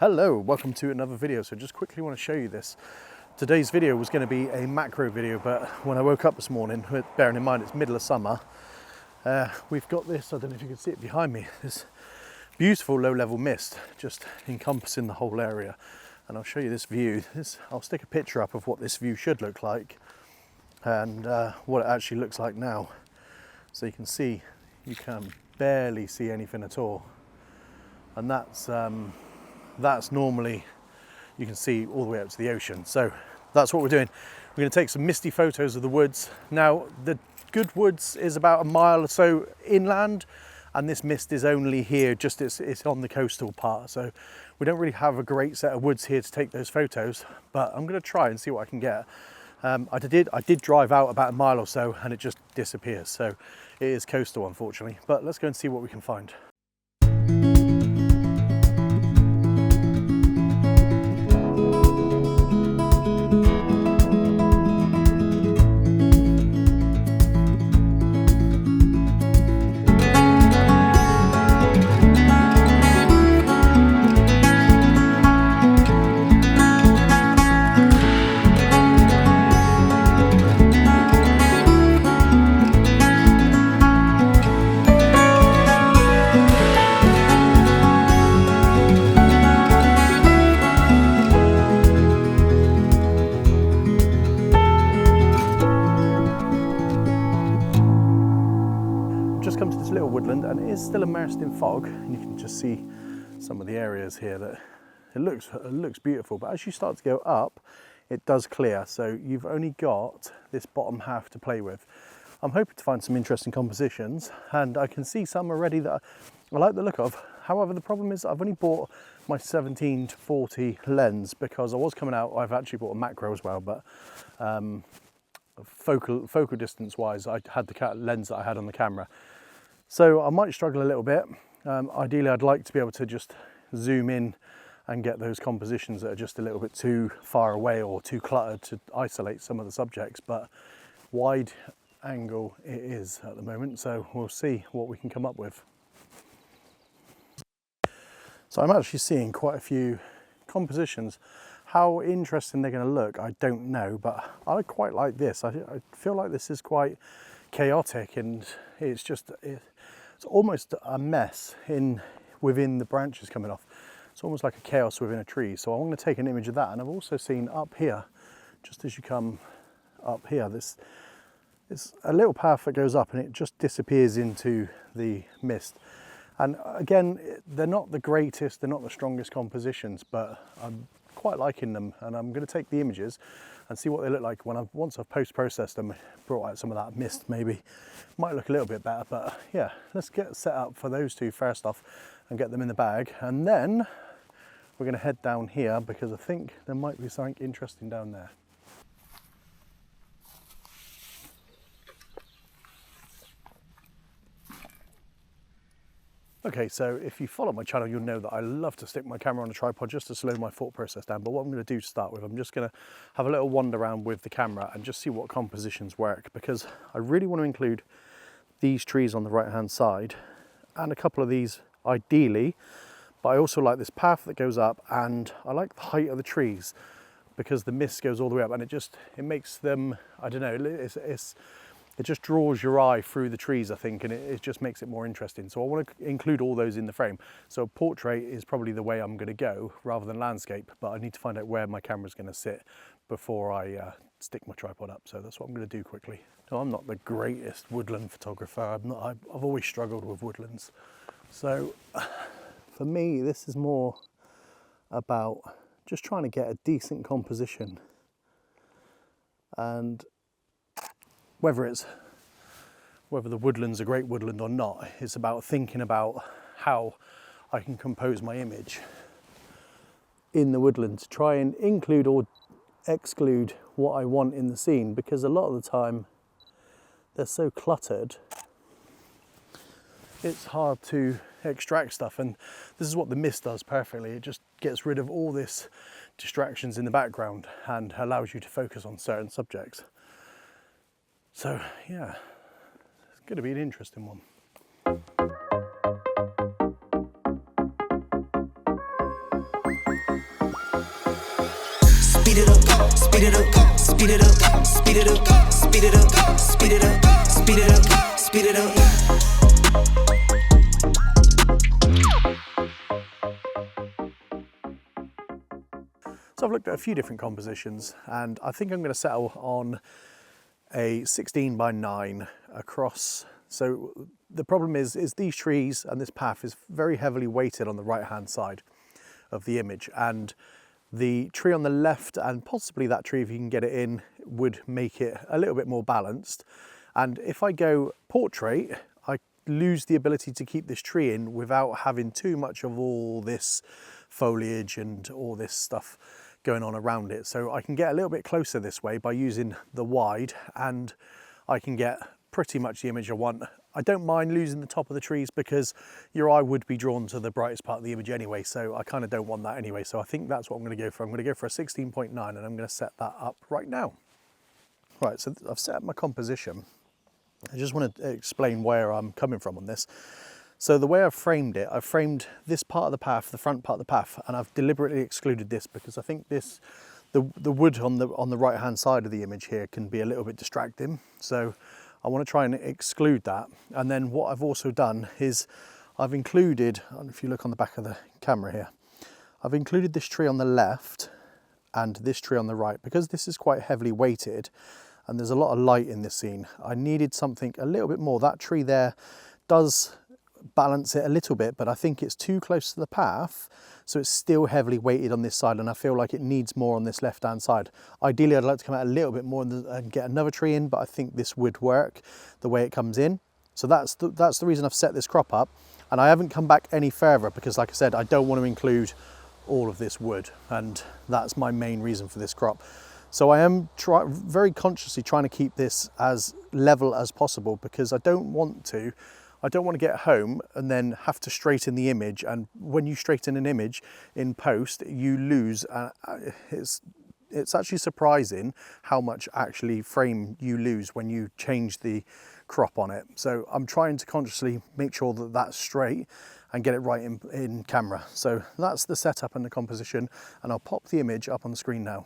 Hello, welcome to another video. So just quickly want to show you this. Today's video was going to be a macro video, but when I woke up this morning, bearing in mind it's middle of summer, we've got this, I don't know if you can see it behind me, this beautiful low-level mist just encompassing the whole area. And I'll show you this view. I'll stick a picture up of what this view should look like and what it actually looks like now. So you can see, you can barely see anything at all. And that's normally, you can see all the way up to the ocean. So that's what we're doing. We're going to take some misty photos of the woods. Now, the good woods is about a mile or so inland, and this mist is only here, just it's on the coastal part. So we don't really have a great set of woods here to take those photos, but I'm going to try and see what I can get. I did drive out about a mile or so and it just disappears. So it is coastal, unfortunately, but let's go and see what we can find. Come to this little woodland, and it is still immersed in fog, and you can just see some of the areas here that it looks beautiful, but as you start to go up it does clear, so you've only got this bottom half to play with. I'm hoping to find some interesting compositions, and I can see some already that I like the look of. However, the problem is I've only bought my 17-40 lens because I was coming out. I've actually bought a macro as well, but focal distance wise I had the lens that I had on the camera. So I might struggle a little bit. Ideally, I'd like to be able to just zoom in and get those compositions that are just a little bit too far away or too cluttered to isolate some of the subjects, but wide angle it is at the moment, so we'll see what we can come up with. So I'm actually seeing quite a few compositions. How interesting they're going to look, I don't know, but I quite like this. I feel like this is quite chaotic, and it's almost a mess within the branches coming off. It's almost like a chaos within a tree. So I'm going to take an image of that. And I've also seen up here, just as you come up here, it's a little path that goes up and it just disappears into the mist. And again, they're not the greatest, they're not the strongest compositions, but I'm quite liking them, and I'm going to take the images and see what they look like once I've post-processed them, brought out some of that mist. Maybe might look a little bit better, but yeah, let's get set up for those two first off and get them in the bag, and then we're going to head down here because I think there might be something interesting down there. Okay, so if you follow my channel, you'll know that I love to stick my camera on a tripod just to slow my thought process down. But what I'm going to do to start with, I'm just going to have a little wander around with the camera and just see what compositions work, because I really want to include these trees on the right hand side and a couple of these ideally, but I also like this path that goes up, and I like the height of the trees because the mist goes all the way up, and it makes them, I don't know, it just draws your eye through the trees, I think, and it just makes it more interesting. So I want to include all those in the frame. So portrait is probably the way I'm going to go rather than landscape, but I need to find out where my camera's going to sit before I stick my tripod up. So that's what I'm going to do quickly. No, I'm not the greatest woodland photographer. I've always struggled with woodlands. So for me, this is more about just trying to get a decent composition, and whether the woodland's a great woodland or not, it's about thinking about how I can compose my image in the woodland to try and include or exclude what I want in the scene, because a lot of the time they're so cluttered it's hard to extract stuff, and this is what the mist does perfectly. It just gets rid of all this distractions in the background and allows you to focus on certain subjects. So yeah, it's going to be an interesting one. speed it up, speed it up, speed it up, speed it up, speed it up, speed it up, speed it up, speed it up. So I've looked at a few different compositions, and I think I'm going to settle on a 16:9 across. So the problem is these trees and this path is very heavily weighted on the right hand side of the image, and the tree on the left, and possibly that tree if you can get it in, would make it a little bit more balanced. And if I go portrait, I lose the ability to keep this tree in without having too much of all this foliage and all this stuff going on around it. So I can get a little bit closer this way by using the wide, and I can get pretty much the image I want. I don't mind losing the top of the trees because your eye would be drawn to the brightest part of the image anyway, so I kind of don't want that anyway. So I think that's what I'm going to go for. I'm going to go for a 16.9, and I'm going to set that up right now. Right, so I've set up my composition. I just want to explain where I'm coming from on this. So the way I've framed it, I've framed this part of the path, the front part of the path, and I've deliberately excluded this because I think this, the wood on the right hand side of the image here can be a little bit distracting. So I want to try and exclude that. And then what I've also done is I've included, if you look on the back of the camera here, I've included this tree on the left and this tree on the right. Because this is quite heavily weighted and there's a lot of light in this scene, I needed something a little bit more. That tree there does balance it a little bit, but I think it's too close to the path, so it's still heavily weighted on this side, and I feel like it needs more on this left hand side. Ideally I'd like to come out a little bit more and get another tree in, but I think this would work the way it comes in. So that's the reason I've set this crop up, and I haven't come back any further because, like I said, I don't want to include all of this wood, and that's my main reason for this crop. So I am very consciously trying to keep this as level as possible because I don't want to get home and then have to straighten the image, and when you straighten an image in post you lose, it's actually surprising how much actually frame you lose when you change the crop on it. So I'm trying to consciously make sure that that's straight and get it right in camera. So that's the setup and the composition, and I'll pop the image up on the screen now.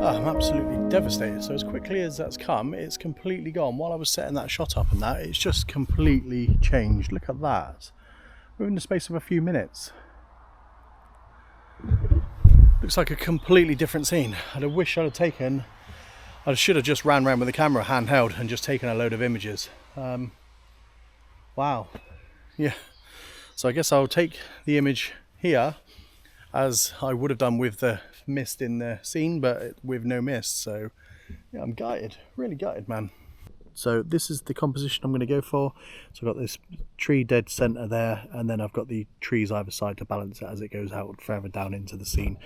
I'm absolutely devastated. So as quickly as that's come, it's completely gone. While I was setting that shot up and that, it's just completely changed. Look at that. We're in the space of a few minutes. Looks like a completely different scene. I wish I should have just ran around with the camera handheld and just taken a load of images. Wow. Yeah. So I guess I'll take the image here as I would have done with the mist in the scene, but with no mist. So yeah, I'm gutted, really gutted, man. So this is the composition I'm going to go for. So I've got this tree dead center there, and then I've got the trees either side to balance it as it goes out further down into the scene.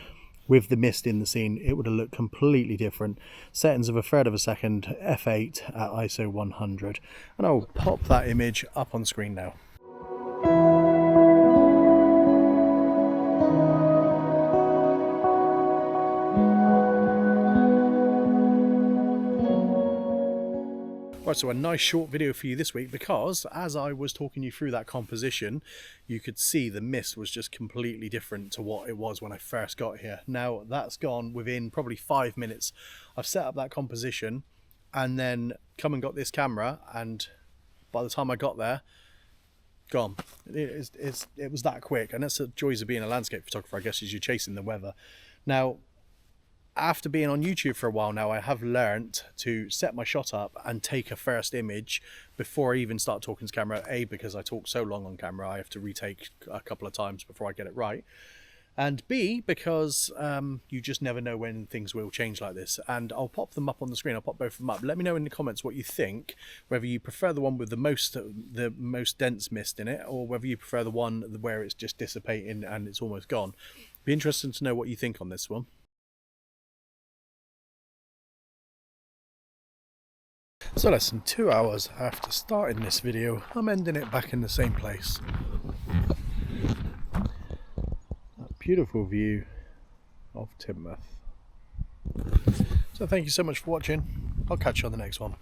With the mist in the scene, it would have looked completely different. Settings of a third of a second, f8 at ISO 100, and I'll pop that image up on screen now. Right, so a nice short video for you this week, because as I was talking you through that composition, you could see the mist was just completely different to what it was when I first got here. Now that's gone within probably 5 minutes. I've set up that composition and then come and got this camera, and by the time I got there, gone. It was that quick, and that's the joys of being a landscape photographer, I guess, is you're chasing the weather. Now, after being on YouTube for a while now, I have learnt to set my shot up and take a first image before I even start talking to camera. A, because I talk so long on camera, I have to retake a couple of times before I get it right. And B, because you just never know when things will change like this. And I'll pop them up on the screen. I'll pop both of them up. Let me know in the comments what you think, whether you prefer the one with the most dense mist in it, or whether you prefer the one where it's just dissipating and it's almost gone. Be interesting to know what you think on this one. So less than 2 hours after starting this video, I'm ending it back in the same place. That beautiful view of Teignmouth. So thank you so much for watching. I'll catch you on the next one.